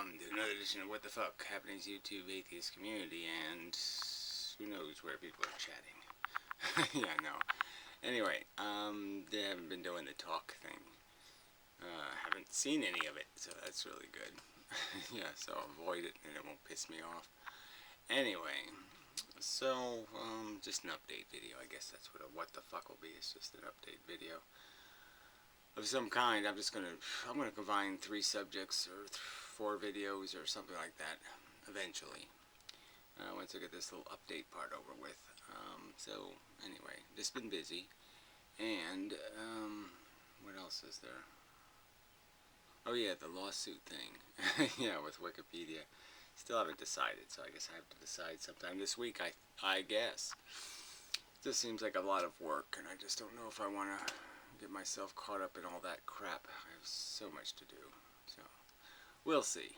welcome to another edition of What the Fuck Happening's YouTube Atheist Community, and who knows where people are chatting. Yeah, no. Anyway, they haven't been doing the talk thing. Haven't seen any of it, so that's really good. Yeah, so avoid it and it won't piss me off. Anyway, so, just an update video. I guess that's what the fuck will be. It's just an update video of some kind. I'm gonna combine 3 subjects or 4 videos or something like that eventually, once I get this little update part over with. So anyway, just been busy, and what else is there? Oh yeah, the lawsuit thing. Yeah, with Wikipedia. Still haven't decided, so I guess I have to decide sometime this week, I guess. This seems like a lot of work, and I just don't know if I want to get myself caught up in all that crap. I have so much to do, so we'll see.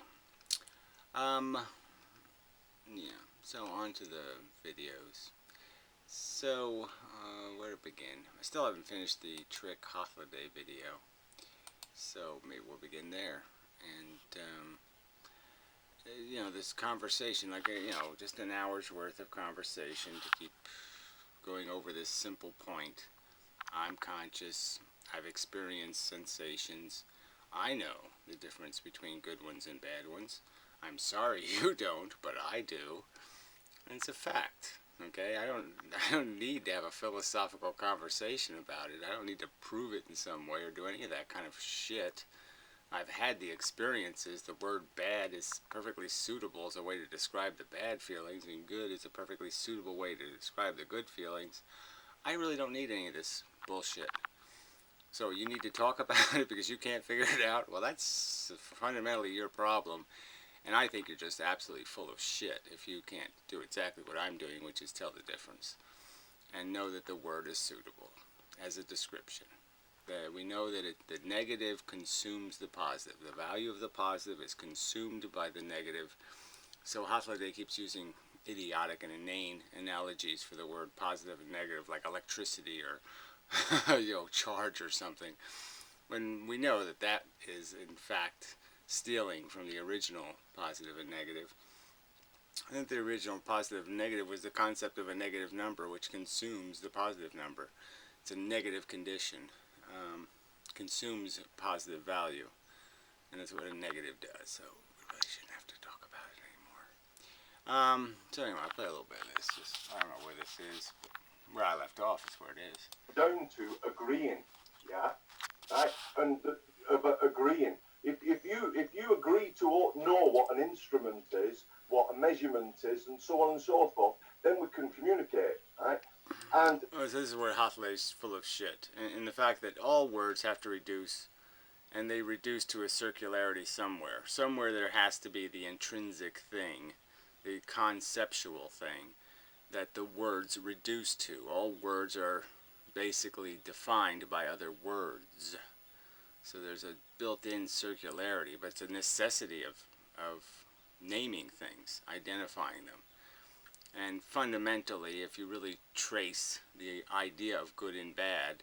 Yeah, so on to the videos. So, where to begin? I still haven't finished the Trick Holiday video, so maybe we'll begin there. And, you know, this conversation, like, you know, just an hour's worth of conversation to keep going over this simple point. I'm conscious, I've experienced sensations, I know the difference between good ones and bad ones. I'm sorry you don't, but I do. And it's a fact, okay? I don't need to have a philosophical conversation about it. I don't need to prove it in some way or do any of that kind of shit. I've had the experiences. The word bad is perfectly suitable as a way to describe the bad feelings, and good is a perfectly suitable way to describe the good feelings. I really don't need any of this bullshit. So you need to talk about it because you can't figure it out? Well, that's fundamentally your problem. And I think you're just absolutely full of shit if you can't do exactly what I'm doing, which is tell the difference. And know that the word is suitable as a description. That we know that the negative consumes the positive. The value of the positive is consumed by the negative. So Holiday keeps using idiotic and inane analogies for the word positive and negative, like electricity or you know, charge or something, when we know that that is in fact stealing from the original positive and negative. I think the original positive and negative was the concept of a negative number which consumes the positive number. It's a negative condition, consumes positive value, and that's what a negative does. So we really shouldn't have to talk about it anymore. So anyway, I'll play a little bit of this. Just, I don't know where this is, but where I left off is where it is. Down to agreeing, yeah, right, and about agreeing. If you agree to know what an instrument is, what a measurement is, and so on and so forth, then we can communicate, right? And this is where Hotlay's full of shit, and the fact that all words have to reduce, and they reduce to a circularity somewhere. Somewhere there has to be the intrinsic thing, the conceptual thing, that the words reduce to. All words are basically defined by other words. So there's a built-in circularity, but it's a necessity of naming things, identifying them. And fundamentally, if you really trace the idea of good and bad,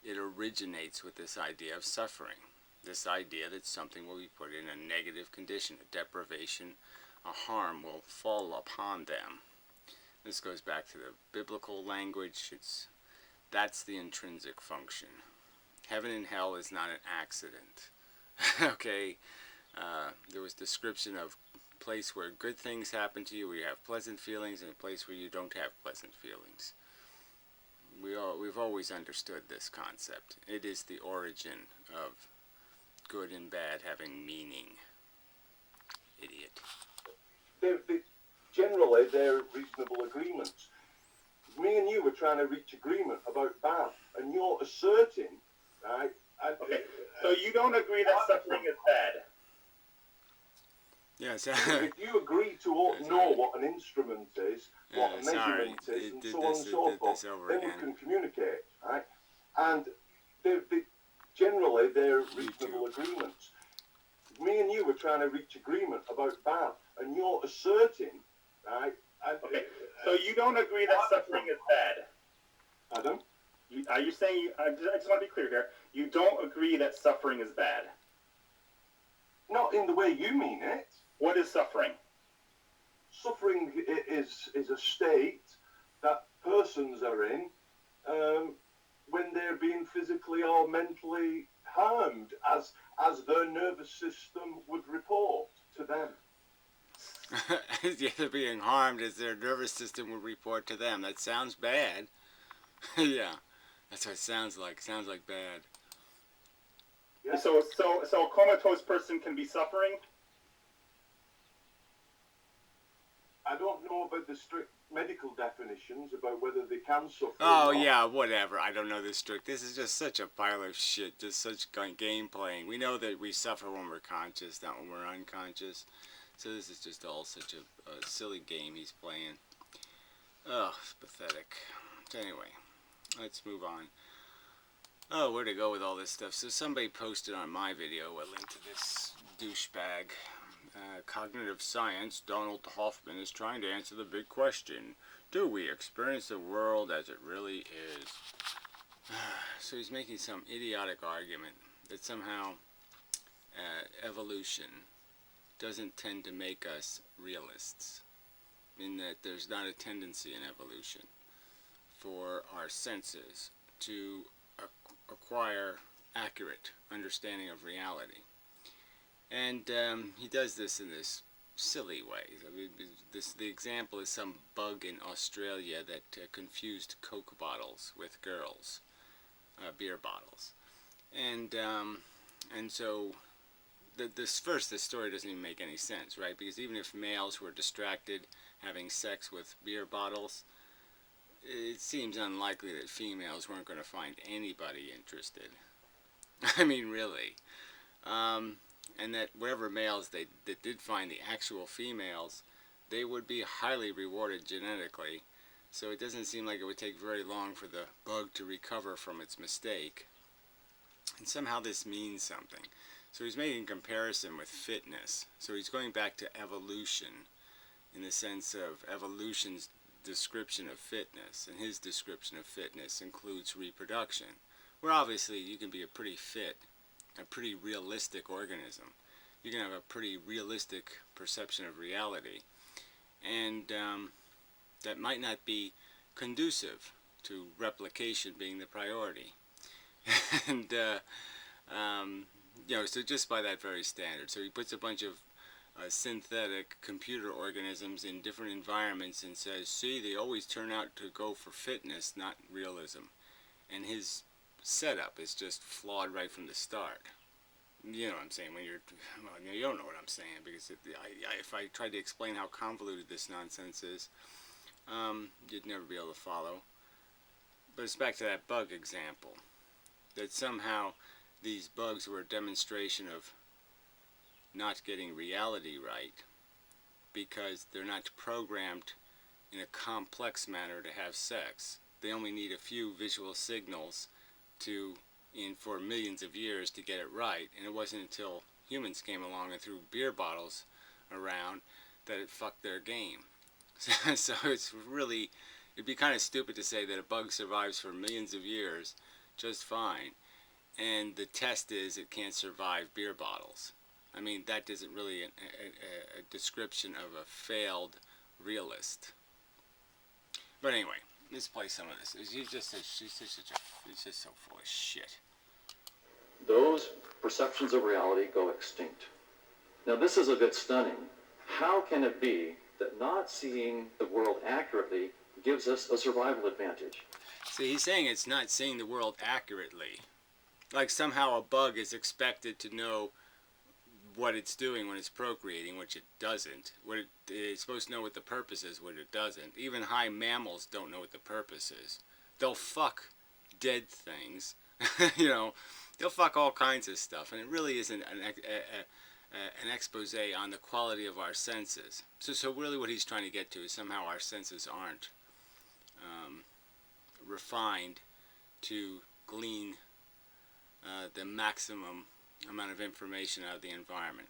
it originates with this idea of suffering. This idea that something will be put in a negative condition, a deprivation, a harm will fall upon them. This goes back to the biblical language. That's the intrinsic function. Heaven and hell is not an accident. Okay? There was description of a place where good things happen to you, where you have pleasant feelings, and a place where you don't have pleasant feelings. We've always understood this concept. It is the origin of good and bad having meaning. Idiot. Generally, they're reasonable agreements. Me and you were trying to reach agreement about bad, and you're asserting, right? Okay, so you don't agree that suffering is bad? Yes. If you agree to know what an instrument is, what a measurement is, and so on and so forth, then we can communicate, right? And generally, they're reasonable agreements. Me and you were trying to reach agreement about bad, and you're asserting, right? Okay, so you don't agree that suffering is bad? Adam? Are you saying, I just want to be clear here, you don't agree that suffering is bad? Not in the way you mean it. What is suffering? Suffering is a state that persons are in when they're being physically or mentally harmed, as their nervous system would report to them. Yeah, they're being harmed as their nervous system would report to them. That sounds bad. Yeah, that's what it sounds like. Sounds like bad. Yeah. So a comatose person can be suffering? I don't know about the strict medical definitions about whether they can suffer. Oh or not. yeah, whatever. I don't know this trick. This is just such a pile of shit. Just such game playing. We know that we suffer when we're conscious, not when we're unconscious. So this is just all such a silly game he's playing. Oh, it's pathetic. So anyway, let's move on. Oh, where to go with all this stuff? So somebody posted on my video a link to this douchebag. Cognitive science, Donald Hoffman is trying to answer the big question. Do we experience the world as it really is? So he's making some idiotic argument that somehow evolution doesn't tend to make us realists, in that there's not a tendency in evolution for our senses to acquire accurate understanding of reality. And he does this in this silly way. I mean, the example is some bug in Australia that confused Coke bottles with girls, beer bottles, and so this story doesn't even make any sense, right? Because even if males were distracted having sex with beer bottles, it seems unlikely that females weren't going to find anybody interested. I mean, really. And that whatever males that did find the actual females, they would be highly rewarded genetically. So it doesn't seem like it would take very long for the bug to recover from its mistake. And somehow this means something. So he's making a comparison with fitness. So he's going back to evolution in the sense of evolution's description of fitness. And his description of fitness includes reproduction, where obviously you can be a pretty fit, a pretty realistic organism. You can have a pretty realistic perception of reality, and that might not be conducive to replication being the priority. And so just by that very standard, so he puts a bunch of synthetic computer organisms in different environments and says, see, they always turn out to go for fitness, not realism. And his setup is just flawed right from the start. You know what I'm saying? You don't know what I'm saying, because if I tried to explain how convoluted this nonsense is, you'd never be able to follow. But it's back to that bug example, that somehow these bugs were a demonstration of not getting reality right, because they're not programmed in a complex manner to have sex. They only need a few visual signals for millions of years to get it right, and it wasn't until humans came along and threw beer bottles around that it fucked their game. So it'd be kind of stupid to say that a bug survives for millions of years just fine, and the test is it can't survive beer bottles. I mean, that isn't really a description of a failed realist. But anyway, let's play some of this. He's just so full of shit. Those perceptions of reality go extinct. Now, this is a bit stunning. How can it be that not seeing the world accurately gives us a survival advantage? See, he's saying it's not seeing the world accurately. Like somehow a bug is expected to know what it's doing when it's procreating, which it doesn't. It's supposed to know what the purpose is, which it doesn't. Even high mammals don't know what the purpose is. They'll fuck dead things. They'll fuck all kinds of stuff, and it really isn't an expose on the quality of our senses. So really what he's trying to get to is somehow our senses aren't refined to glean the maximum amount of information out of the environment.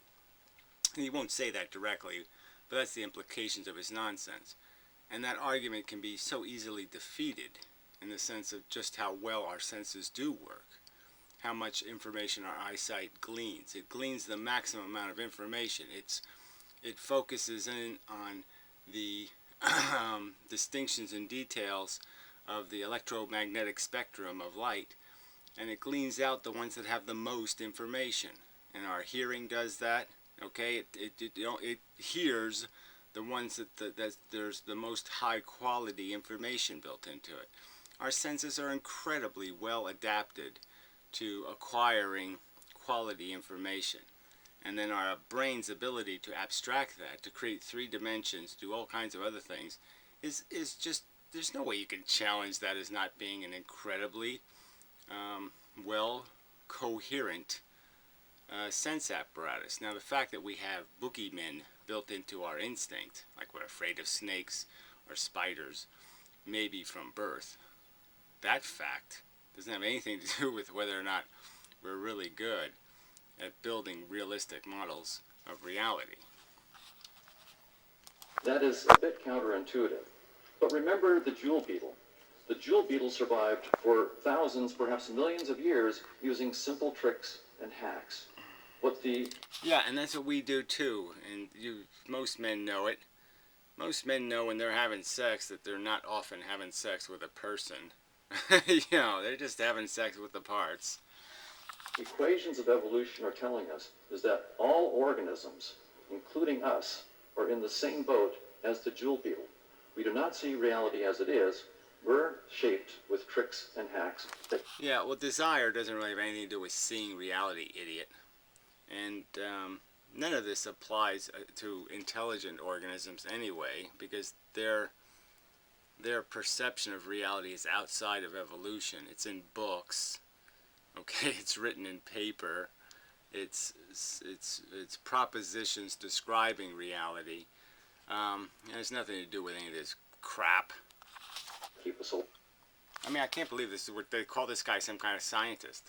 And he won't say that directly, but that's the implications of his nonsense. And that argument can be so easily defeated in the sense of just how well our senses do work, how much information our eyesight gleans. It gleans the maximum amount of information. It's it focuses in on the distinctions and details of the electromagnetic spectrum of light, and it gleans out the ones that have the most information. And our hearing does that. Okay, it hears the ones that there's the most high quality information built into it. Our senses are incredibly well adapted to acquiring quality information. And then our brain's ability to abstract that, to create 3 dimensions, do all kinds of other things, is just, there's no way you can challenge that as not being an incredibly well coherent sense apparatus. Now, the fact that we have boogeymen built into our instinct, like we're afraid of snakes or spiders, maybe from birth, that fact doesn't have anything to do with whether or not we're really good at building realistic models of reality. That is a bit counterintuitive. But remember the jewel beetle. The jewel beetle survived for thousands, perhaps millions of years using simple tricks and hacks. Yeah, and that's what we do too. And most men know it. Most men know when they're having sex that they're not often having sex with a person. They're just having sex with the parts. Equations of evolution are telling us is that all organisms, including us, are in the same boat as the jewel beetle. We do not see reality as it is. We're shaped with tricks and hacks. Yeah, well, desire doesn't really have anything to do with seeing reality, idiot. And none of this applies to intelligent organisms anyway, because their perception of reality is outside of evolution. It's in books. Okay, it's written in paper. It's propositions describing reality. It has nothing to do with any of this crap. Keep us all. I mean, I can't believe this is what they call this guy, some kind of scientist.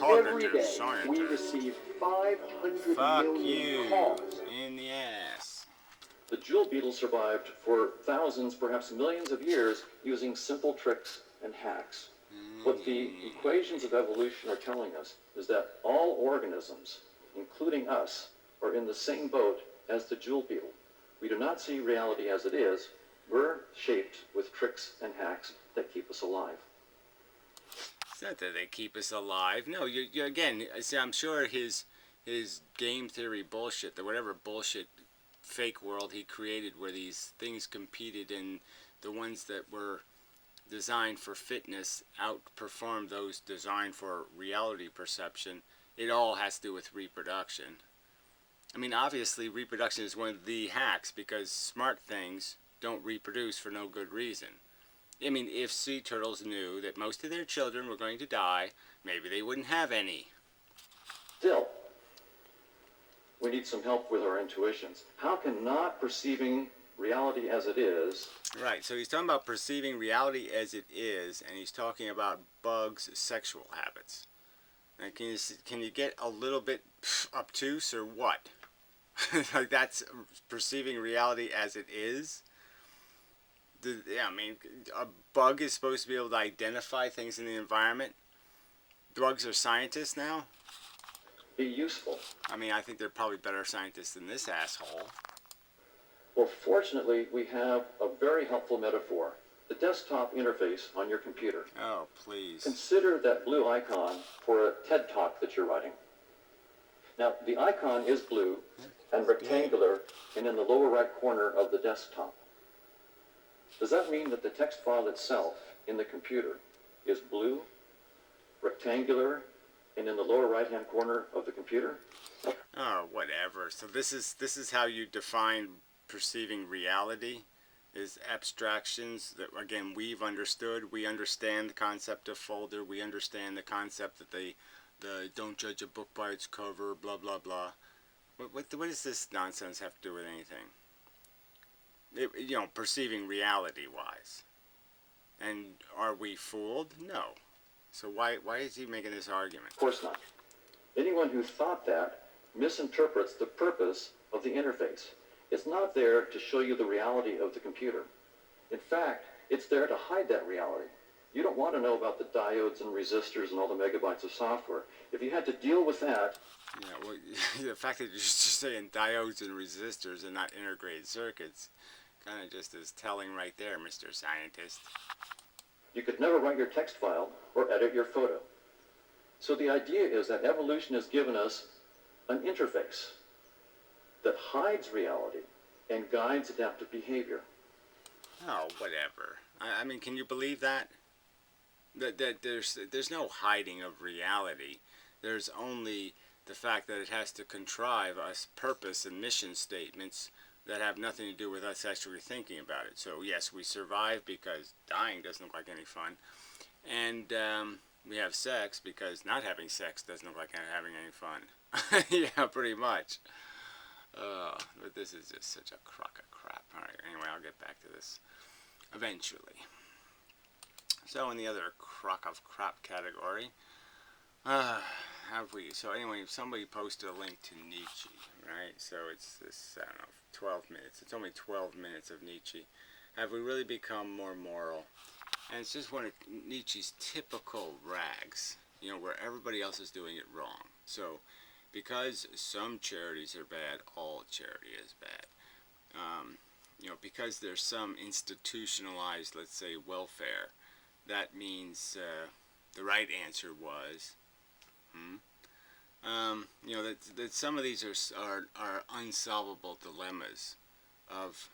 Every day, we receive 500 Fuck million you calls. in the ass. The jewel beetle survived for thousands, perhaps millions of years using simple tricks and hacks. What the equations of evolution are telling us is that all organisms, including us, are in the same boat as the jewel beetle. We do not see reality as it is. We're shaped with tricks and hacks that keep us alive. It's not that they keep us alive. No, you again, see, I'm sure his game theory bullshit, the whatever bullshit fake world he created where these things competed and the ones that were designed for fitness outperformed those designed for reality perception, it all has to do with reproduction. I mean, obviously reproduction is one of the hacks because smart things don't reproduce for no good reason. I mean, if sea turtles knew that most of their children were going to die, maybe they wouldn't have any. Still, we need some help with our intuitions. How can not perceiving reality as it is... Right, so he's talking about perceiving reality as it is, and he's talking about bugs' sexual habits. Now, can you get a little bit obtuse or what? Like that's perceiving reality as it is? Yeah, I mean, a bug is supposed to be able to identify things in the environment. Bugs are scientists now? Be useful. I mean, I think they're probably better scientists than this asshole. Well, fortunately, we have a very helpful metaphor. The desktop interface on your computer. Oh, please. Consider that blue icon for a TED Talk that you're writing. Now, the icon is blue and rectangular and in the lower right corner of the desktop. Does that mean that the text file itself in the computer is blue, rectangular, and in the lower right-hand corner of the computer? Oh, whatever. So this is how you define perceiving reality, is abstractions that, again, we've understood. We understand the concept of folder. We understand the concept that the don't judge a book by its cover, blah, blah, blah. What does this nonsense have to do with anything? Perceiving reality-wise. And are we fooled? No. So why is he making this argument? Of course not. Anyone who thought that misinterprets the purpose of the interface. It's not there to show you the reality of the computer. In fact, it's there to hide that reality. You don't want to know about the diodes and resistors and all the megabytes of software. If you had to deal with that, yeah, well, the fact that you're just saying diodes and resistors and not integrated circuits kind of just is telling right there, Mr. Scientist. you could never write your text file or edit your photo. So the idea is that evolution has given us an interface that hides reality and guides adaptive behavior. Oh, whatever. I mean, can you believe that? That there's no hiding of reality. There's only the fact that it has to contrive us purpose and mission statements that have nothing to do with us actually thinking about it. So yes, we survive because dying doesn't look like any fun, and we have sex because not having sex doesn't look like having any fun. Yeah, pretty much. But this is just such a crock of crap. All right. Anyway, I'll get back to this eventually. So in the other crock of crap category, have we? So anyway, somebody posted a link to Nietzsche, right? So it's this, I don't know, 12 minutes. It's only 12 minutes of Nietzsche. Have we really become more moral? And it's just one of Nietzsche's typical rags, you know, where everybody else is doing it wrong. So because some charities are bad, all charity is bad. You know, because there's some institutionalized, let's say, welfare, that means the right answer was, you know, that some of these are unsolvable dilemmas of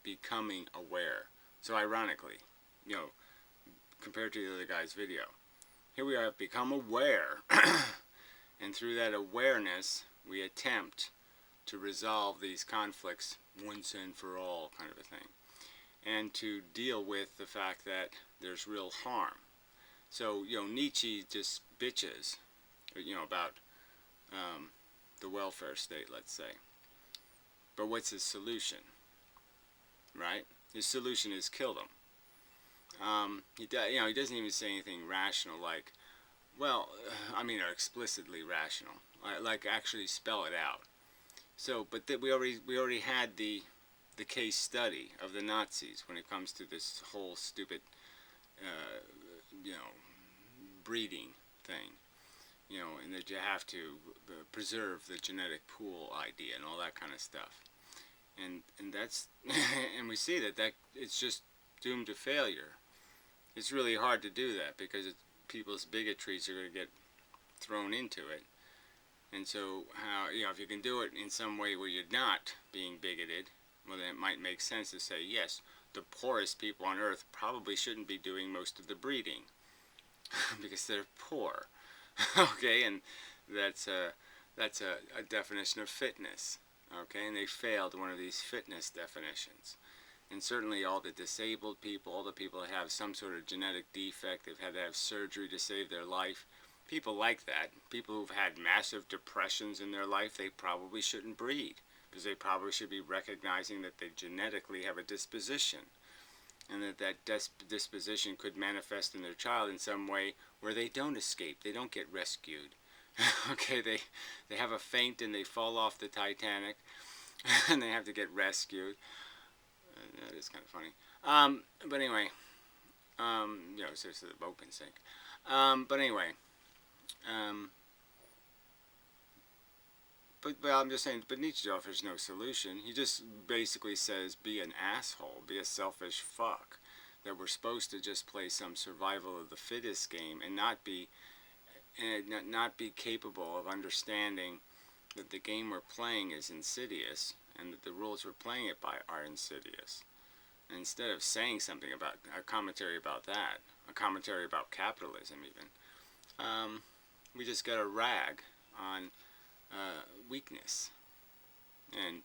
becoming aware. So ironically, you know, compared to the other guy's video, here we are, become aware, and through that awareness, we attempt to resolve these conflicts once and for all, kind of a thing, and to deal with the fact that there's real harm. So, you know, Nietzsche just bitches, you know, about the welfare state, let's say. But what's his solution? Right? His solution is kill them. He doesn't even say anything rational, like, well, I mean, or explicitly rational, like actually spell it out. So, but we already had the case study of the Nazis when it comes to this whole stupid, you know, breeding thing, you know, and that you have to preserve the genetic pool idea and all that kind of stuff, and that's and we see that it's just doomed to failure. It's really hard to do that because people's bigotries are going to get thrown into it. And so, how, you know, if you can do it in some way where you're not being bigoted, well, then it might make sense to say, yes, the poorest people on Earth probably shouldn't be doing most of the breeding because they're poor. Okay, and that's a definition of fitness. Okay, and they failed one of these fitness definitions. And certainly all the disabled people, all the people that have some sort of genetic defect, they've had to have surgery to save their life. People like that, people who've had massive depressions in their life, they probably shouldn't breed because they probably should be recognizing that they genetically have a disposition and that disposition could manifest in their child in some way where they don't escape, they don't get rescued. Okay, they have a faint and they fall off the Titanic and they have to get rescued. That is kind of funny. But anyway, you know, so the boat can sink. But anyway, but I'm just saying, but Nietzsche offers no solution. He just basically says, be an asshole, be a selfish fuck. That we're supposed to just play some survival of the fittest game and not be capable of understanding that the game we're playing is insidious and that the rules we're playing it by are insidious. And instead of saying something about a commentary about that, a commentary about capitalism even, we just got a rag on weakness. And,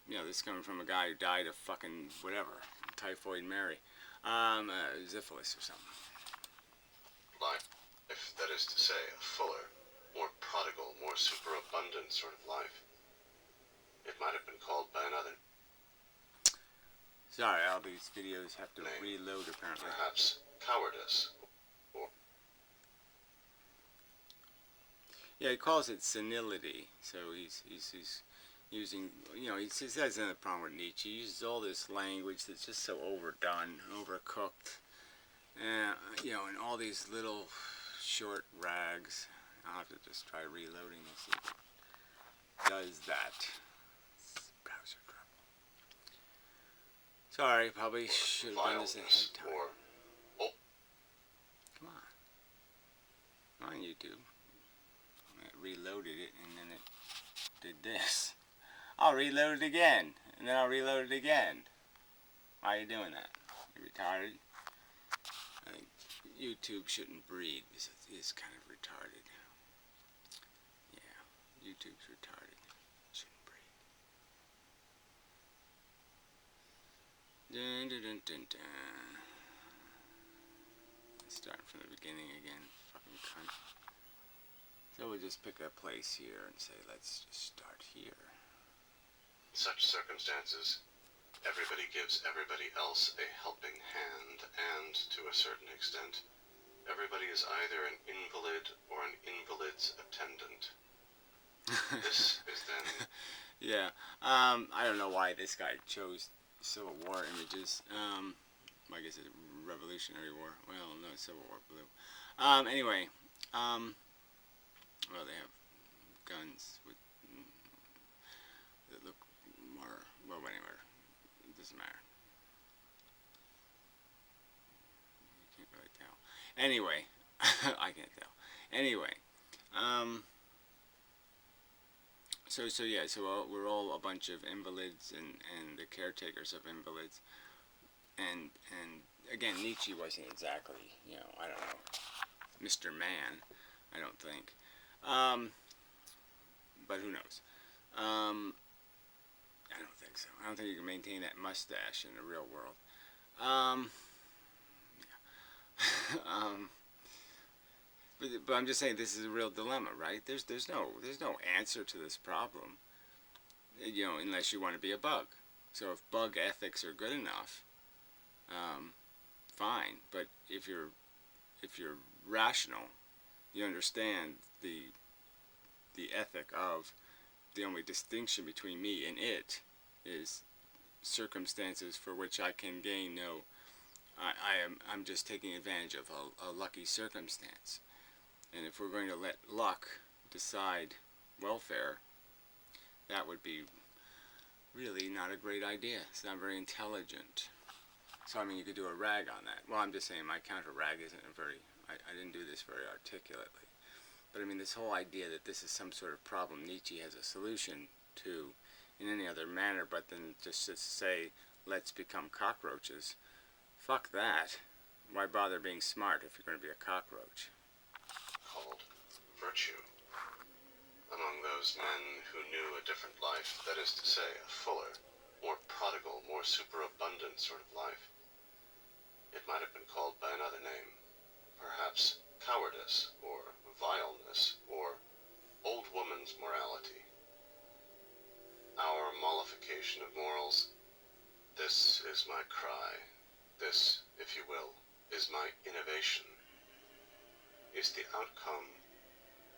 you know, this is coming from a guy who died of fucking whatever, typhoid Mary, syphilis or something. Life, that is to say, a fuller, more prodigal, more superabundant sort of life. It might have been called by another Sorry, all these videos have to name. reload apparently. Perhaps cowardice. Yeah, he calls it senility. So he's using, you know, he says in the problem with Nietzsche, he uses all this language that's just so overdone, overcooked, You know, and all these little short rags. I'll have to just try reloading and see if it does that. Browser trouble. Sorry, probably should have done this ahead of time. Come on. Come on, YouTube. It reloaded it and then it did this. I'll reload it again, and then I'll reload it again. Why are you doing that? You retarded? I think YouTube shouldn't breed because it is kind of retarded. Yeah, YouTube's retarded. Shouldn't breed. Dun dun dun dun dun. Starting from the beginning again. Fucking cunt. So we'll just pick a place here and say, let's just start here. In such circumstances, everybody gives everybody else a helping hand, and, to a certain extent, everybody is either an invalid or an invalid's attendant. This is then... Yeah, I don't know why this guy chose Civil War images. I guess it's Revolutionary War. Well, no, Civil War blue. Anyway, well, they have guns with that look more, well, anyway, it doesn't matter. You can't really tell. Anyway, I can't tell. Anyway, so yeah, so we're all a bunch of invalids and the caretakers of invalids. And again, Nietzsche wasn't exactly, you know, I don't know, Mr. Man, I don't think. But who knows? I don't think so. I don't think you can maintain that mustache in the real world. But I'm just saying this is a real dilemma, right? There's no answer to this problem, you know, unless you want to be a bug. So if bug ethics are good enough, fine. But if you're rational, you understand the ethic of the only distinction between me and it is circumstances for which I can gain no. I'm just taking advantage of a lucky circumstance. And if we're going to let luck decide welfare, that would be really not a great idea. It's not very intelligent. So, I mean, you could do a rag on that. Well, I'm just saying my counter rag isn't a very, I didn't do this very articulately. But, I mean, this whole idea that this is some sort of problem Nietzsche has a solution to in any other manner but then just to say, let's become cockroaches. Fuck that. Why bother being smart if you're going to be a cockroach? Called virtue. Among those men who knew a different life, that is to say, a fuller, more prodigal, more superabundant sort of life. It might have been called by another name. Perhaps cowardice, or vileness, or old woman's morality. Our mollification of morals, this is my cry. This, if you will, is my innovation. Is the outcome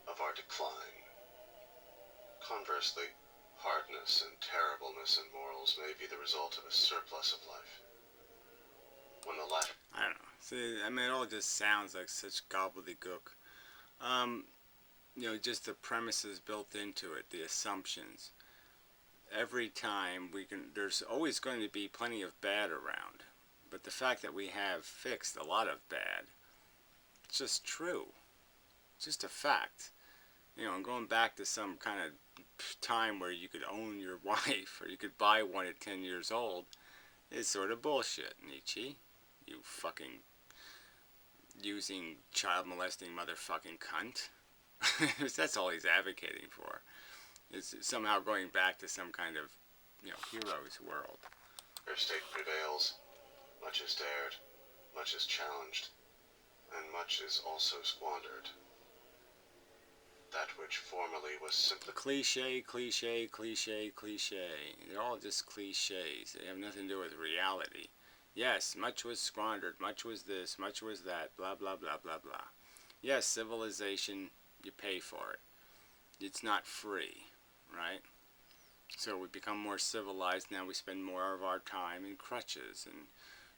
of our decline. Conversely, hardness and terribleness in morals may be the result of a surplus of life. When the latter... I don't know. See, I mean, it all just sounds like such gobbledygook. You know, just the premises built into it, the assumptions. Every time there's always going to be plenty of bad around. But the fact that we have fixed a lot of bad, it's just true. It's just a fact. You know, and going back to some kind of time where you could own your wife or you could buy one at 10 years old is sort of bullshit, Nietzsche. You fucking using child molesting motherfucking cunt. That's all he's advocating for. Is somehow going back to some kind of, you know, hero's world. Their state prevails. Much is dared, much is challenged, and much is also squandered. That which formerly was simply... Cliche, cliche, cliche, cliche. They're all just cliches. They have nothing to do with reality. Yes, much was squandered, much was this, much was that, blah, blah, blah, blah, blah. Yes, civilization, you pay for it. It's not free, right? So we become more civilized, now we spend more of our time in crutches and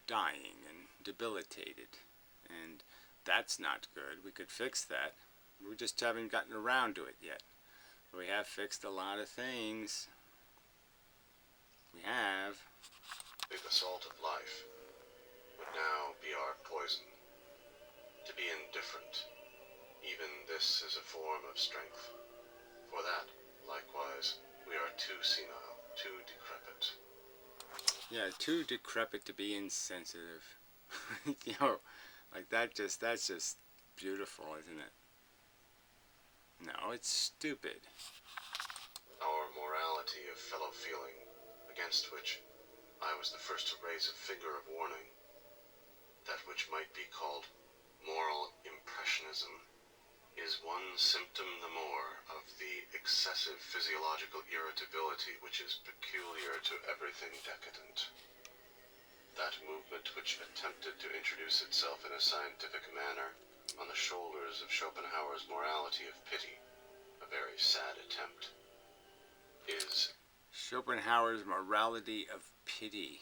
dying and debilitated. and that's not good. We could fix that. We just haven't gotten around to it yet. We have fixed a lot of things. We have. The salt of life would now be our poison. To be indifferent, even this is a form of strength. For that, likewise, we are too senile, too decrepit. Yeah, too decrepit to be insensitive. You know, like that's just beautiful, isn't it? No, it's stupid. Our morality of fellow feeling, against which I was the first to raise a finger of warning, that which might be called moral impressionism, is one symptom the more of the excessive physiological irritability which is peculiar to everything decadent. That movement which attempted to introduce itself in a scientific manner on the shoulders of Schopenhauer's morality of pity, a very sad attempt, is Schopenhauer's morality of pity.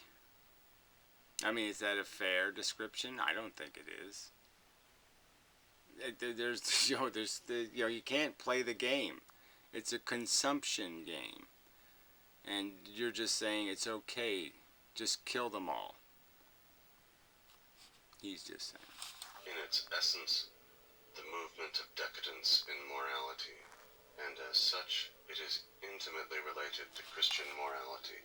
I mean, is that a fair description? I don't think it is. There's, you can't play the game. It's a consumption game. And you're just saying it's okay. Just kill them all. He's just saying. in its essence the movement of decadence in morality, and as such it is intimately related to Christian morality.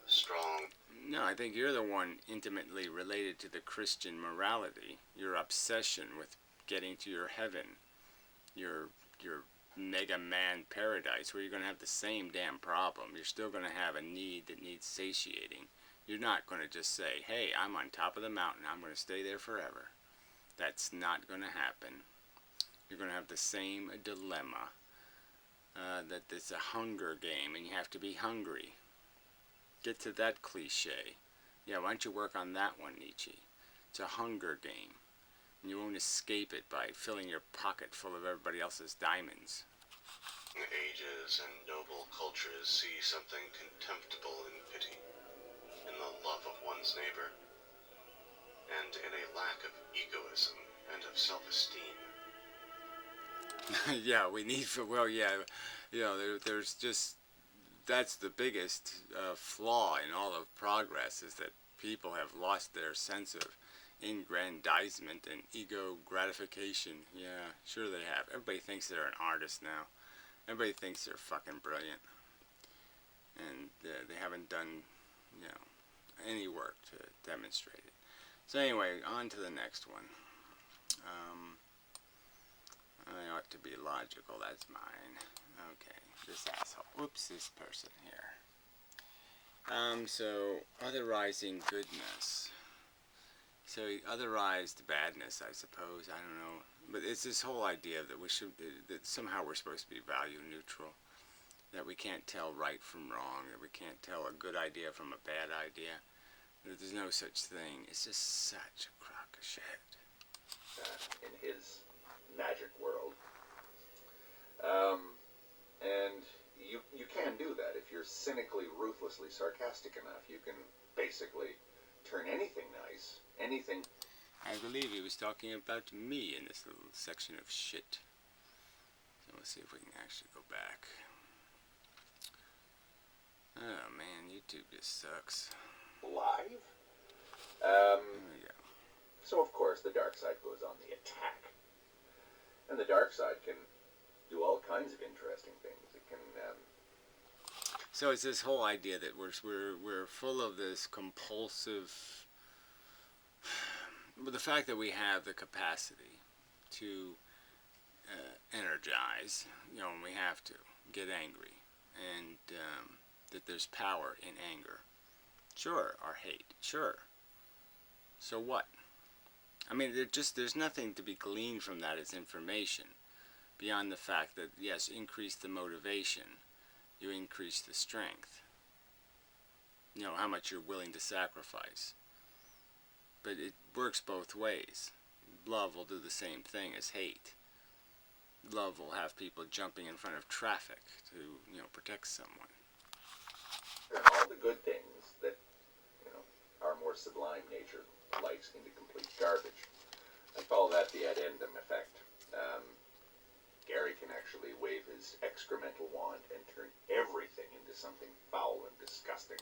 Strong. No, I think you're the one intimately related to the Christian morality. Your obsession with getting to your heaven. Your mega man paradise, where you're going to have the same damn problem. You're still going to have a need that needs satiating. You're not going to just say, hey, I'm on top of the mountain, I'm going to stay there forever. That's not going to happen. You're going to have the same dilemma, that it's a hunger game and you have to be hungry. Get to that cliche. Yeah, why don't you work on that one, Nietzsche? It's a hunger game. And you won't escape it by filling your pocket full of everybody else's diamonds. Ages and noble cultures see something contemptible in pity, in the love of one's neighbor, and in a lack of egoism and of self-esteem. Yeah, we need, there's just, that's the biggest flaw in all of progress, is that people have lost their sense of aggrandizement and ego gratification. Yeah, sure they have. Everybody thinks they're an artist now. Everybody thinks they're fucking brilliant. And they haven't done, any work to demonstrate it. So anyway, on to the next one. I ought to be logical, that's mine. Okay, this asshole. Whoops, this person here. So, otherizing goodness. So, otherized badness, I suppose, I don't know. But it's this whole idea that that somehow we're supposed to be value neutral. That we can't tell right from wrong, that we can't tell a good idea from a bad idea. That there's no such thing. It's just such a crock of shit. In his magic world. And you can do that if you're cynically, ruthlessly sarcastic enough. You can basically turn anything nice, anything. I believe he was talking about me in this little section of shit. So let's see if we can actually go back. Oh man, YouTube just sucks. Live. There we go. So of course the dark side goes on the attack, and the dark side can do all kinds of interesting things. It can. So it's this whole idea that we're full of this compulsive. But the fact that we have the capacity to energize, when we have to get angry, and that there's power in anger. Sure, or hate. Sure. So what? I mean, there's nothing to be gleaned from that as information, beyond the fact that, yes, increase the motivation, you increase the strength. How much you're willing to sacrifice. But it works both ways. Love will do the same thing as hate. Love will have people jumping in front of traffic to, protect someone. And all the good things that, our more sublime nature life into complete garbage. I call that the addendum effect. Gary can actually wave his excremental wand and turn everything into something foul and disgusting.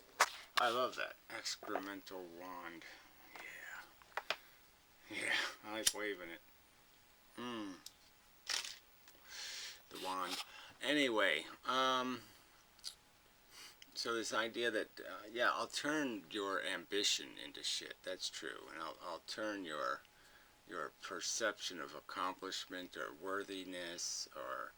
I love that. Excremental wand. Yeah. Yeah, I like waving it. The wand. Anyway, so this idea that, yeah, I'll turn your ambition into shit. That's true. And I'll turn your perception of accomplishment or worthiness, or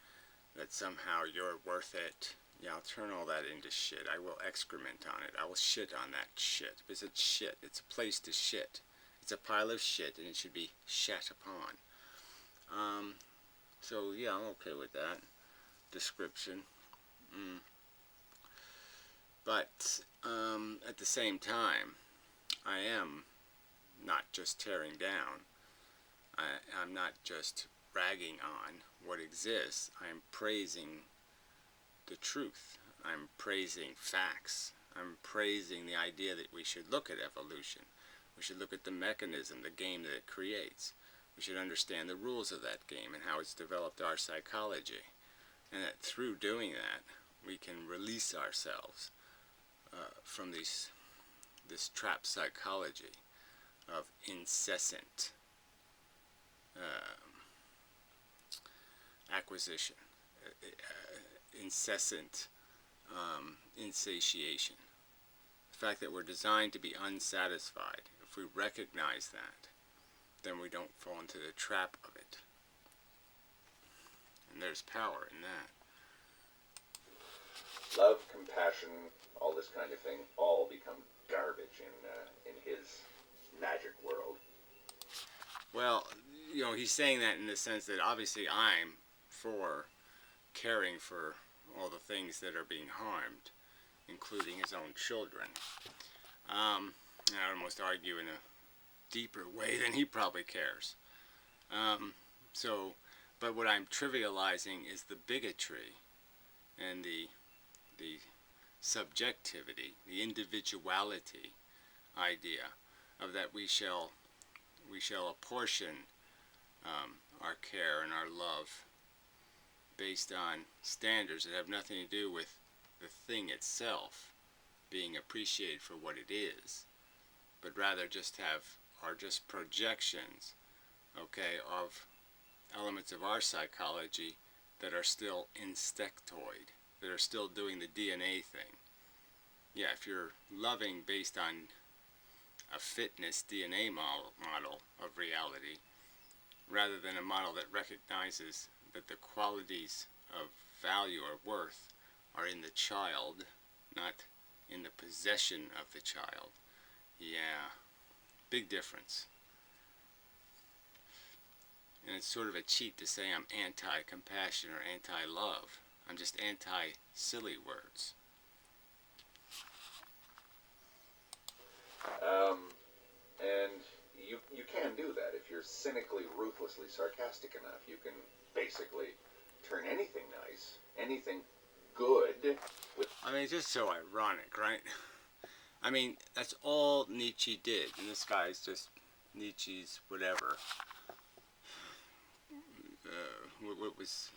that somehow you're worth it. Yeah, I'll turn all that into shit. I will excrement on it. I will shit on that shit. Because it's shit. It's a place to shit. It's a pile of shit, and it should be shat upon. So, yeah, I'm okay with that description. But, at the same time, I am not just tearing down. I'm not just ragging on what exists. I'm praising the truth. I'm praising facts. I'm praising the idea that we should look at evolution. We should look at the mechanism, the game that it creates. We should understand the rules of that game and how it's developed our psychology. And that through doing that, we can release ourselves from this trapped psychology of incessant acquisition, incessant insatiation. The fact that we're designed to be unsatisfied. If we recognize that, then we don't fall into the trap of it. And there's power in that. Love, compassion, all this kind of thing, all become garbage in his magic world. Well, you know, he's saying that in the sense that obviously I'm for caring for all the things that are being harmed, including his own children. I'd almost argue in a deeper way than he probably cares. But what I'm trivializing is the bigotry and the subjectivity, the individuality idea of that we shall apportion our care and our love based on standards that have nothing to do with the thing itself being appreciated for what it is, but rather are just projections, okay, of elements of our psychology that are still insectoid, that are still doing the DNA thing. Yeah, if you're loving based on a fitness DNA model of reality, rather than a model that recognizes that the qualities of value or worth are in the child, not in the possession of the child. Yeah, big difference. And it's sort of a cheat to say I'm anti-compassion or anti-love. I'm just anti-silly words. And you can do that if you're cynically, ruthlessly sarcastic enough. You can basically turn anything nice, anything good with... I mean, it's just so ironic, right? I mean, that's all Nietzsche did, and this guy's just Nietzsche's whatever. What was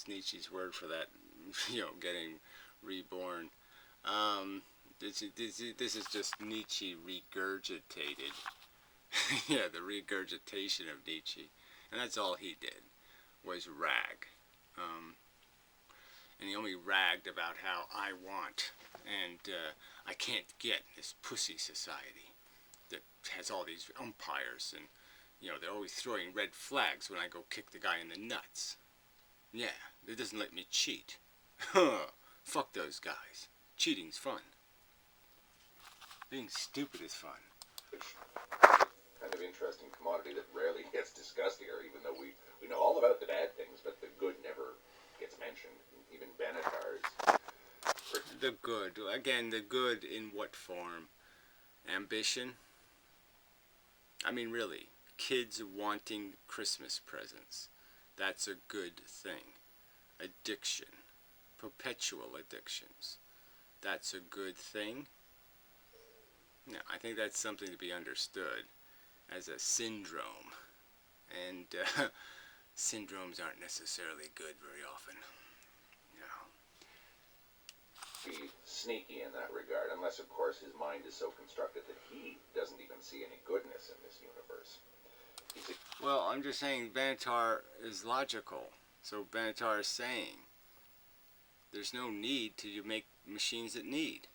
Nietzsche's word for that? You know, getting reborn. This is just Nietzsche regurgitated. Yeah, the regurgitation of Nietzsche, and that's all he did was rag. And he only ragged about how I want and I can't get this pussy society that has all these umpires, and you know, they're always throwing red flags when I go kick the guy in the nuts. Yeah, it doesn't let me cheat. Fuck those guys. Cheating's fun. Being stupid is fun. Which kind of interesting commodity that rarely gets discussed here, even though we know all about the bad things, but the good never gets mentioned. Even Benatar's. The good. Again, the good in what form? Ambition? I mean, really. Kids wanting Christmas presents. That's a good thing. Addiction. Perpetual addictions. That's a good thing. No, I think that's something to be understood. as a syndrome. And syndromes aren't necessarily good very often. You know. Be sneaky in that regard, unless of course his mind is so constructed that he doesn't even see any goodness in this universe. Well, I'm just saying Benatar is logical. So Benatar is saying there's no need to make machines that need.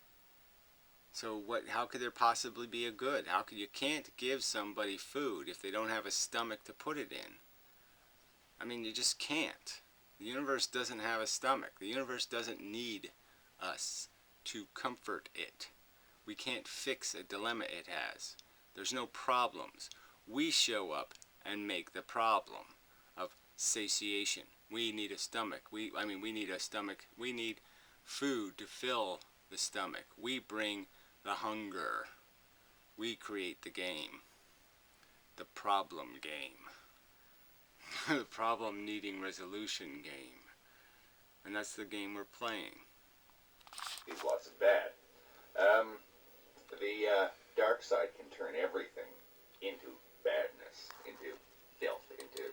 So how could there possibly be a good? You can't give somebody food if they don't have a stomach to put it in. I mean, you just can't. The universe doesn't have a stomach. The universe doesn't need us to comfort it. We can't fix a dilemma it has. There's no problems. We show up and make the problem of satiation. We need a stomach. We need a stomach. We need food to fill the stomach. We bring the hunger. We create the game. The problem game. The problem needing resolution game. And that's the game we're playing. He's lots of bad. The dark side can turn everything into badness, into filth, into...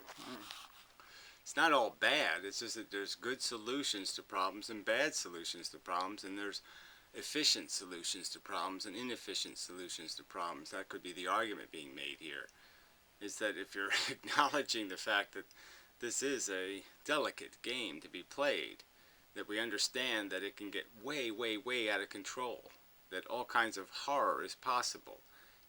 It's not all bad. It's just that there's good solutions to problems and bad solutions to problems, and there's efficient solutions to problems and inefficient solutions to problems. That could be the argument being made here, is that if you're acknowledging the fact that this is a delicate game to be played, that we understand that it can get way, way, way out of control, that all kinds of horror is possible.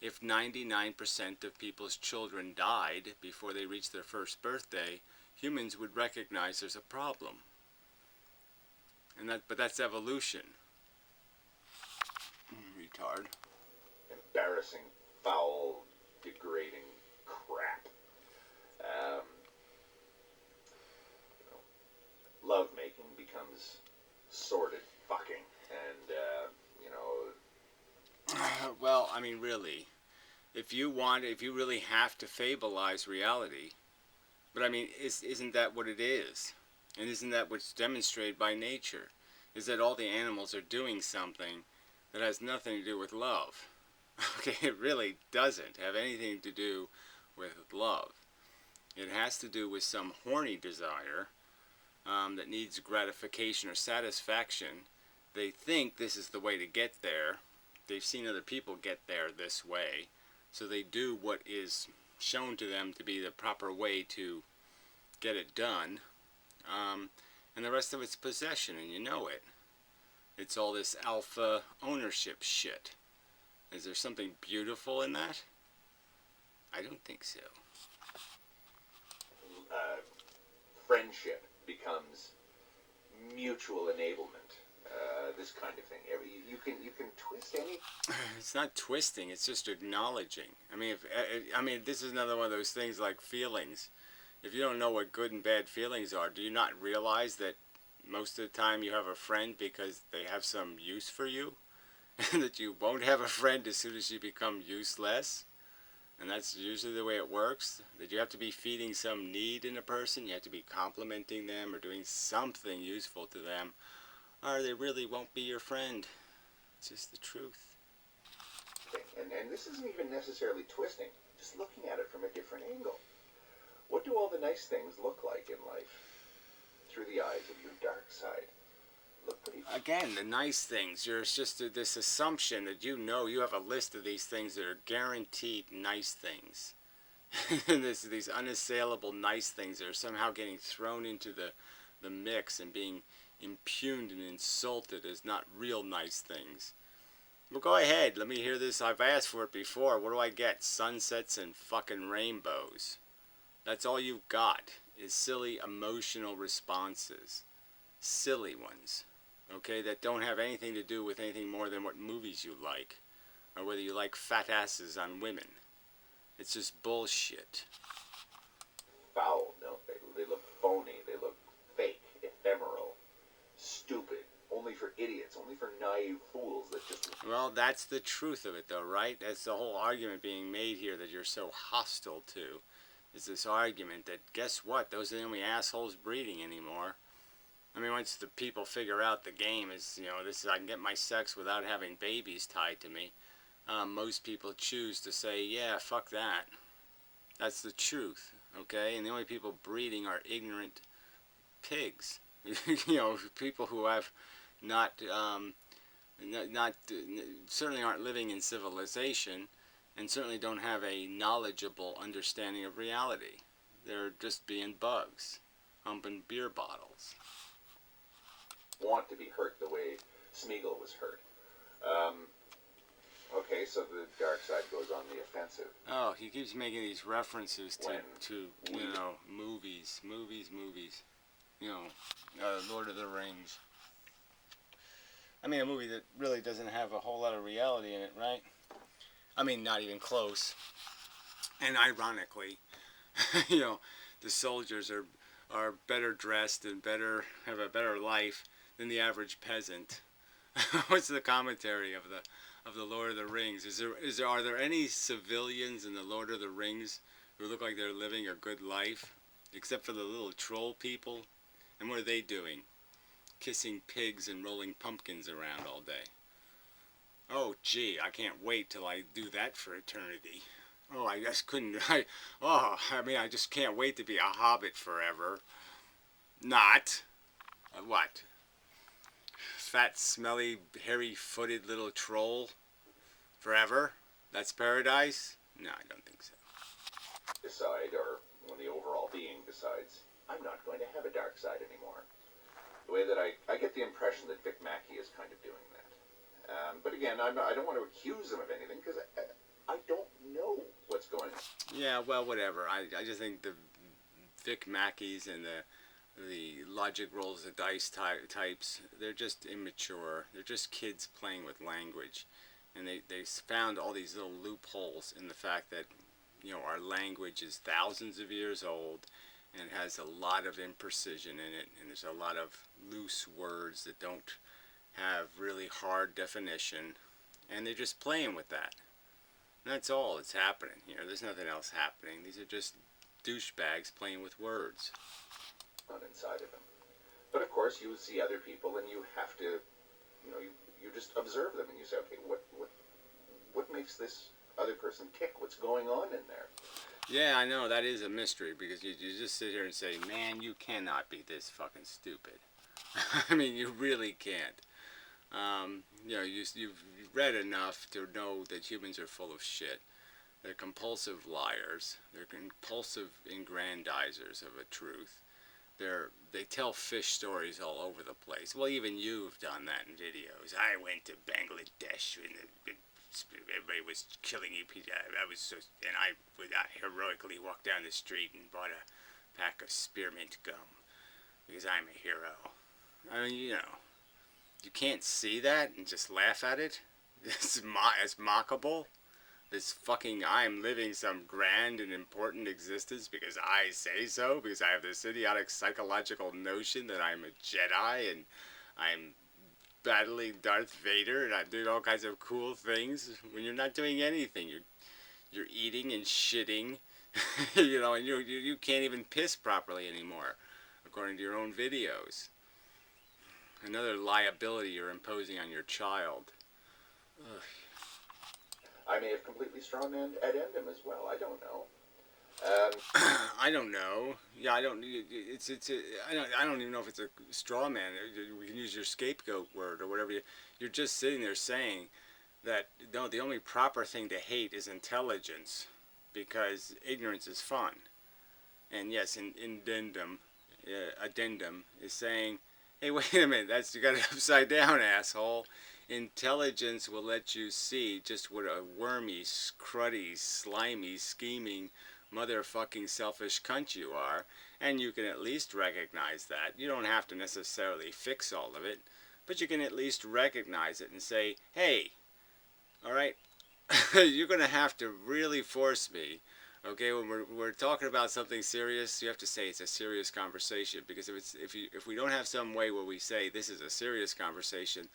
If 99% of people's children died before they reached their first birthday, humans would recognize there's a problem. But that's evolution. Retard. Embarrassing, foul, degrading crap. Love-making becomes sordid fucking, and, Well, I mean, really, if you really have to fableize reality, but I mean, isn't that what it is? And isn't that what's demonstrated by nature? Is that all the animals are doing something that has nothing to do with love. Okay, it really doesn't have anything to do with love. It has to do with some horny desire that needs gratification or satisfaction. They think this is the way to get there. They've seen other people get there this way, so they do what is shown to them to be the proper way to get it done, and the rest of it's possession, and you know it. It's all this alpha ownership shit. Is there something beautiful in that? I don't think so. Friendship becomes mutual enablement. This kind of thing. You can twist any. It's not twisting. It's just acknowledging. I mean, this is another one of those things like feelings. If you don't know what good and bad feelings are, do you not realize that most of the time you have a friend because they have some use for you, and that you won't have a friend as soon as you become useless? And that's usually the way it works. That you have to be feeding some need in a person. You have to be complimenting them or doing something useful to them, or they really won't be your friend. It's just the truth. And this isn't even necessarily twisting, just looking at it from a different angle. What do all the nice things look like in life through the eyes of your dark side? Look pretty... Again, the nice things. There's just this assumption that you have a list of these things that are guaranteed nice things. And these unassailable nice things that are somehow getting thrown into the mix and being impugned and insulted as not real nice things. Well, go ahead. Let me hear this. I've asked for it before. What do I get? Sunsets and fucking rainbows. That's all you've got is silly emotional responses. Silly ones. Okay? That don't have anything to do with anything more than what movies you like. Or whether you like fat asses on women. It's just bullshit. Foul, don't they? They look phony. They look fake, ephemeral, stupid. Only for idiots. Only for naive fools that just... Well, that's the truth of it, though, right? That's the whole argument being made here that you're so hostile to. Is this argument that, guess what? Those are the only assholes breeding anymore. I mean, once the people figure out the game is, this is I can get my sex without having babies tied to me. Most people choose to say, yeah, fuck that. That's the truth, okay? And the only people breeding are ignorant pigs. You know, people who have not, certainly aren't living in civilization, and certainly don't have a knowledgeable understanding of reality. They're just being bugs, humping beer bottles. Want to be hurt the way Smeagol was hurt. Okay, so the dark side goes on the offensive. Oh, he keeps making these references When to you know, movies. You know, Lord of the Rings. I mean, a movie that really doesn't have a whole lot of reality in it, right? I mean, not even close. And ironically, you know, the soldiers are better dressed and have a better life than the average peasant. What's the commentary of the Lord of the Rings? Are there any civilians in the Lord of the Rings who look like they're living a good life, except for the little troll people? And what are they doing? Kissing pigs and rolling pumpkins around all day. Oh, gee, I can't wait till I do that for eternity. Oh, I just couldn't. I just can't wait to be a hobbit forever. Not. What? Fat, smelly, hairy-footed little troll? Forever? That's paradise? No, I don't think so. decide, or when the overall being decides, I'm not going to have a dark side anymore. The way that I get the impression that Vic Mackey is kind of doing that. But again, I don't want to accuse him of anything, because I don't know what's going on. Yeah, well, whatever. I just think the Vic Mackeys and the logic rolls the dice types, they're just immature. They're just kids playing with language. And they found all these little loopholes in the fact that, you know, our language is thousands of years old and it has a lot of imprecision in it, and there's a lot of loose words that don't have really hard definition, and they're just playing with that. And that's all that's happening here. There's nothing else happening. These are just douchebags playing with words. On inside of him. But of course, you see other people, and you have to, you know, you just observe them, and you say, okay, what makes this other person tick? What's going on in there? Yeah, I know, that is a mystery, because you just sit here and say, man, you cannot be this fucking stupid. I mean, you really can't. You know, you've read enough to know that humans are full of shit. They're compulsive liars. They're compulsive aggrandizers of a truth. They tell fish stories all over the place. Well, even you've done that in videos. I went to Bangladesh and everybody was killing you. I heroically walked down the street and bought a pack of spearmint gum because I'm a hero. I mean, you know, you can't see that and just laugh at it. It's mockable. This fucking I'm living some grand and important existence because I say so, because I have this idiotic psychological notion that I'm a Jedi and I'm battling Darth Vader and I'm doing all kinds of cool things when you're not doing anything. You're eating and shitting, you know, and you can't even piss properly anymore, according to your own videos. Another liability you're imposing on your child. Ugh. I may have completely strawmanned Ed Endham as well. I don't know. I don't know. Yeah, I don't. I don't even know if it's a straw man. We can use your scapegoat word or whatever. You're just sitting there saying that no, the only proper thing to hate is intelligence, because ignorance is fun. And yes, addendum is saying, hey, wait a minute, you got it upside down, asshole. Intelligence will let you see just what a wormy, cruddy, slimy, scheming, motherfucking selfish cunt you are, and you can at least recognize that. You don't have to necessarily fix all of it, but you can at least recognize it and say, hey, alright, you're going to have to really force me. Okay, when we're talking about something serious, you have to say it's a serious conversation, because if we don't have some way where we say this is a serious conversation,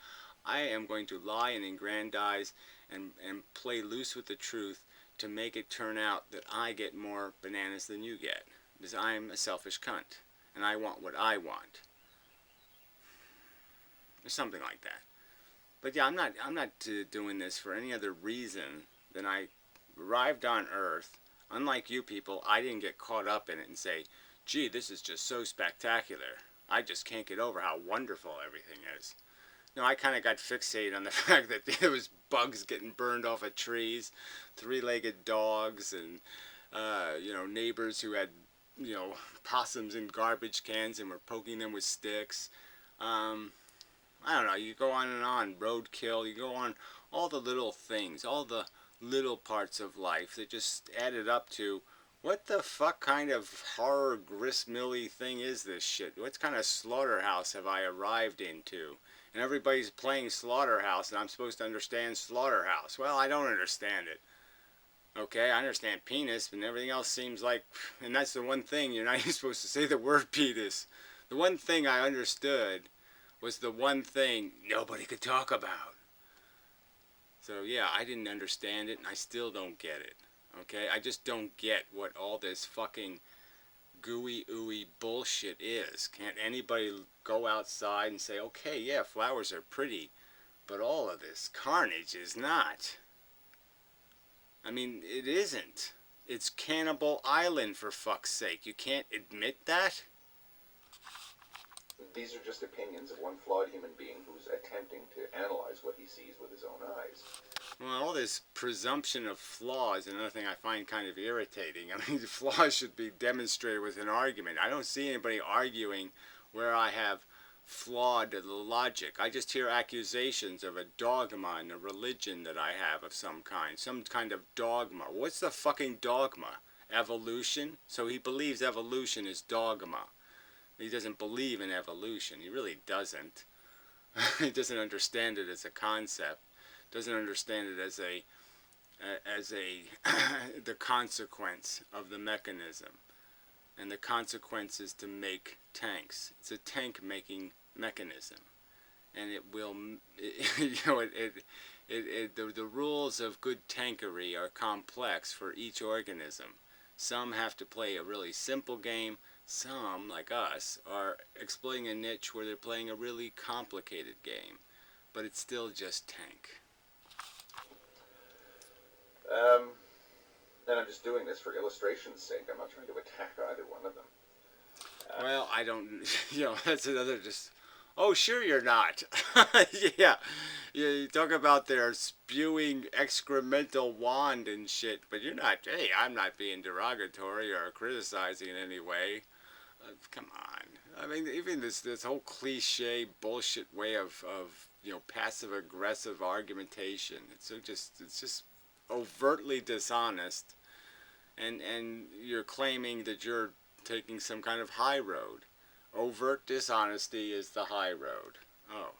I am going to lie and aggrandize and play loose with the truth to make it turn out that I get more bananas than you get, because I'm a selfish cunt and I want what I want, or something like that. But yeah, I'm not doing this for any other reason than I arrived on Earth. Unlike you people, I didn't get caught up in it and say, gee, this is just so spectacular. I just can't get over how wonderful everything is. No, I kind of got fixated on the fact that there was bugs getting burned off of trees, three-legged dogs, and, neighbors who had, possums in garbage cans and were poking them with sticks. I don't know, you go on, roadkill, you go on, all the little things, all the little parts of life that just added up to, what the fuck kind of horror gristmilly thing is this shit? What kind of slaughterhouse have I arrived into? And everybody's playing slaughterhouse and I'm supposed to understand slaughterhouse. Well, I don't understand it. Okay, I understand penis, but everything else seems like, and that's the one thing, you're not even supposed to say the word penis. The one thing I understood was the one thing nobody could talk about. So yeah, I didn't understand it and I still don't get it. Okay, I just don't get what all this fucking gooey ooey bullshit is. Can't anybody go outside and say, okay, yeah, flowers are pretty, but all of this carnage is not. I mean, it isn't. It's Cannibal Island, for fuck's sake. You can't admit that? These are just opinions of one flawed human being who's attempting to analyze what he sees with his own eyes. Well, all this presumption of flaw is another thing I find kind of irritating. I mean, flaws should be demonstrated with an argument. I don't see anybody arguing where I have flawed the logic. I just hear accusations of a dogma and a religion that I have of some kind of dogma. What's the fucking dogma? Evolution? So he believes evolution is dogma. He doesn't believe in evolution. He really doesn't. He doesn't understand it as a concept. Doesn't understand it as the consequence of the mechanism. And the consequence is to make tanks. It's a tank making mechanism. And it will, the rules of good tankery are complex for each organism. Some have to play a really simple game. Some, like us, are exploiting a niche where they're playing a really complicated game. But it's still just tank. And I'm just doing this for illustration's sake. I'm not trying to attack either one of them. Well, I don't, that's another just, oh, sure you're not. Yeah, you talk about their spewing excremental wand and shit, but you're not, hey, I'm not being derogatory or criticizing in any way. Come on. I mean, even this whole cliche bullshit way of passive-aggressive argumentation, it's just overtly dishonest, and you're claiming that you're taking some kind of high road. Overt dishonesty is the high road. Oh,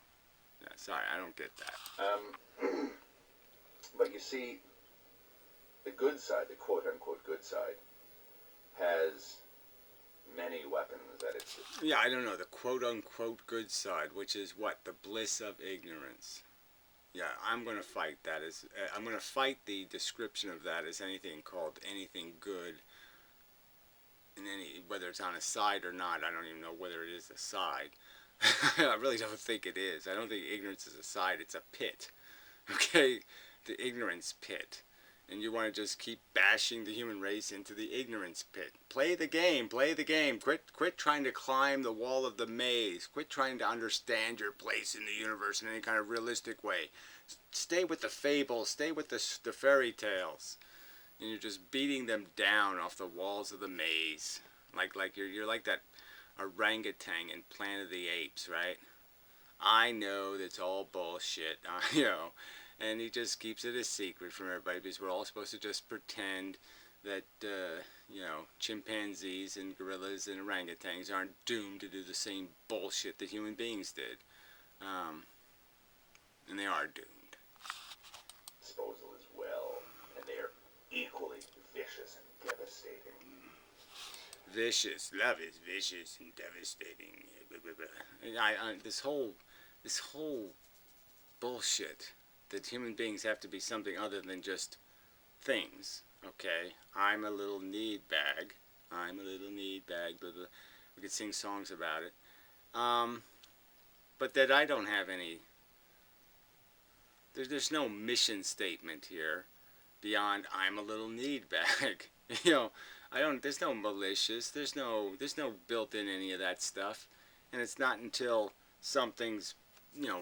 yeah, sorry, I don't get that. But you see, the good side, the quote-unquote good side, has many weapons at its disposal. Yeah, I don't know, the quote-unquote good side, which is what? The bliss of ignorance. Yeah, I'm going to fight that. I'm going to fight the description of that as anything called anything good. Whether it's on a side or not, I don't even know whether it is a side. I really don't think it is. I don't think ignorance is a side, it's a pit. Okay? The ignorance pit. And you want to just keep bashing the human race into the ignorance pit. Play the game, play the game. Quit trying to climb the wall of the maze. Quit trying to understand your place in the universe in any kind of realistic way. Stay with the fables, stay with the fairy tales. And you're just beating them down off the walls of the maze. Like you're like that orangutan in Planet of the Apes, right? I know that's all bullshit, and he just keeps it a secret from everybody because we're all supposed to just pretend that, chimpanzees and gorillas and orangutans aren't doomed to do the same bullshit that human beings did. And they are doomed. Disposal as well, and they are equally vicious and devastating. Vicious. Love is vicious and devastating. This whole bullshit that human beings have to be something other than just things. Okay? I'm a little need bag. I'm a little need bag. Blah, blah. We could sing songs about it. But that I don't have any... There's no mission statement here beyond I'm a little need bag. You know, there's no malicious, there's no built-in any of that stuff. And it's not until something's, you know,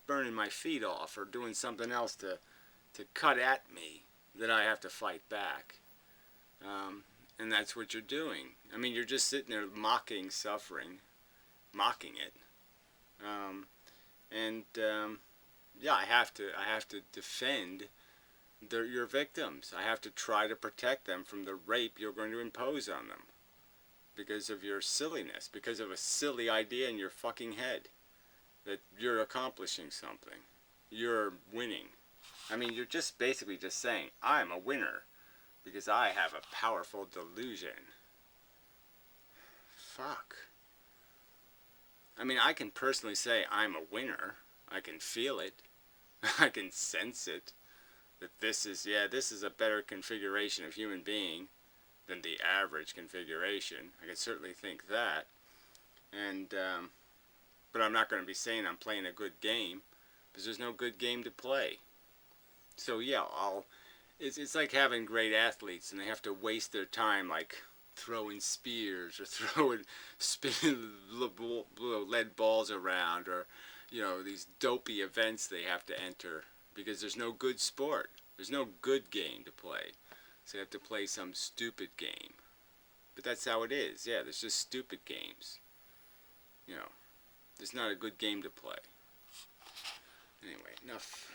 burning my feet off or doing something else to cut at me that I have to fight back. And that's what you're doing. I mean, you're just sitting there mocking suffering, mocking it. Yeah, I have to defend your victims. I have to try to protect them from the rape you're going to impose on them because of your silliness, because of a silly idea in your fucking head that you're accomplishing something. You're winning. I mean, you're just basically just saying, I'm a winner because I have a powerful delusion. Fuck. I mean, I can personally say I'm a winner. I can feel it. I can sense it. That this is a better configuration of human being than the average configuration. I can certainly think that. And, but I'm not going to be saying I'm playing a good game because there's no good game to play. So yeah, it's like having great athletes and they have to waste their time like throwing spears or spinning lead balls around, or, you know, these dopey events they have to enter because there's no good sport. There's no good game to play. So you have to play some stupid game. But that's how it is. Yeah, there's just stupid games. You know, there's not a good game to play. Anyway, enough.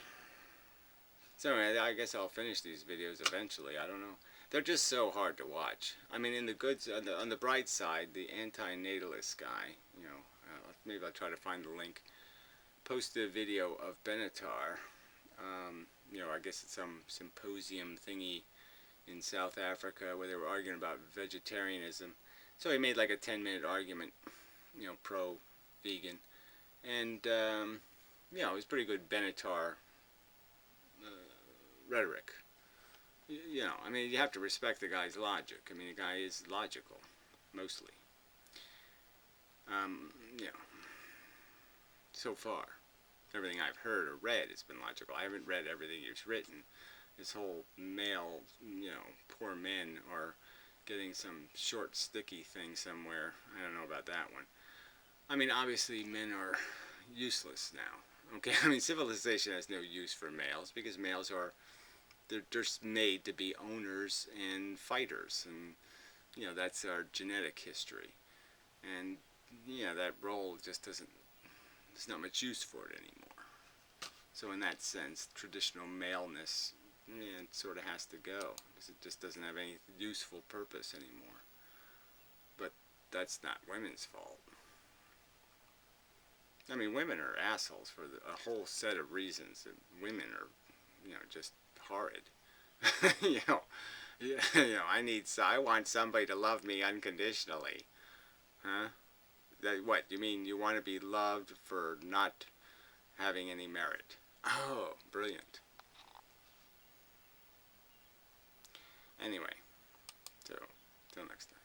So anyway, I guess I'll finish these videos eventually. I don't know. They're just so hard to watch. I mean, in the goods, on the bright side, the anti-natalist guy, you know, maybe I'll try to find the link, posted a video of Benatar. You know, I guess it's some symposium thingy in South Africa where they were arguing about vegetarianism. So he made like a 10-minute argument, you know, pro-vegan. And, you know, it was pretty good Benatar rhetoric. You know, I mean, you have to respect the guy's logic. I mean, the guy is logical, mostly. You know, so far, everything I've heard or read has been logical. I haven't read everything he's written. This whole male, you know, poor men are getting some short, sticky thing somewhere. I don't know about that one. I mean, obviously, men are useless now. Okay, I mean, civilization has no use for males because males are, they're just made to be owners and fighters, and, you know, that's our genetic history. And, you know, that role just doesn't, there's not much use for it anymore. So in that sense, traditional maleness, yeah, it sort of has to go because it just doesn't have any useful purpose anymore. But that's not women's fault. I mean, women are assholes for a whole set of reasons. And women are, you know, just horrid. You know, I want somebody to love me unconditionally. Huh? What, you mean you want to be loved for not having any merit? Oh, brilliant. Anyway, so, till next time.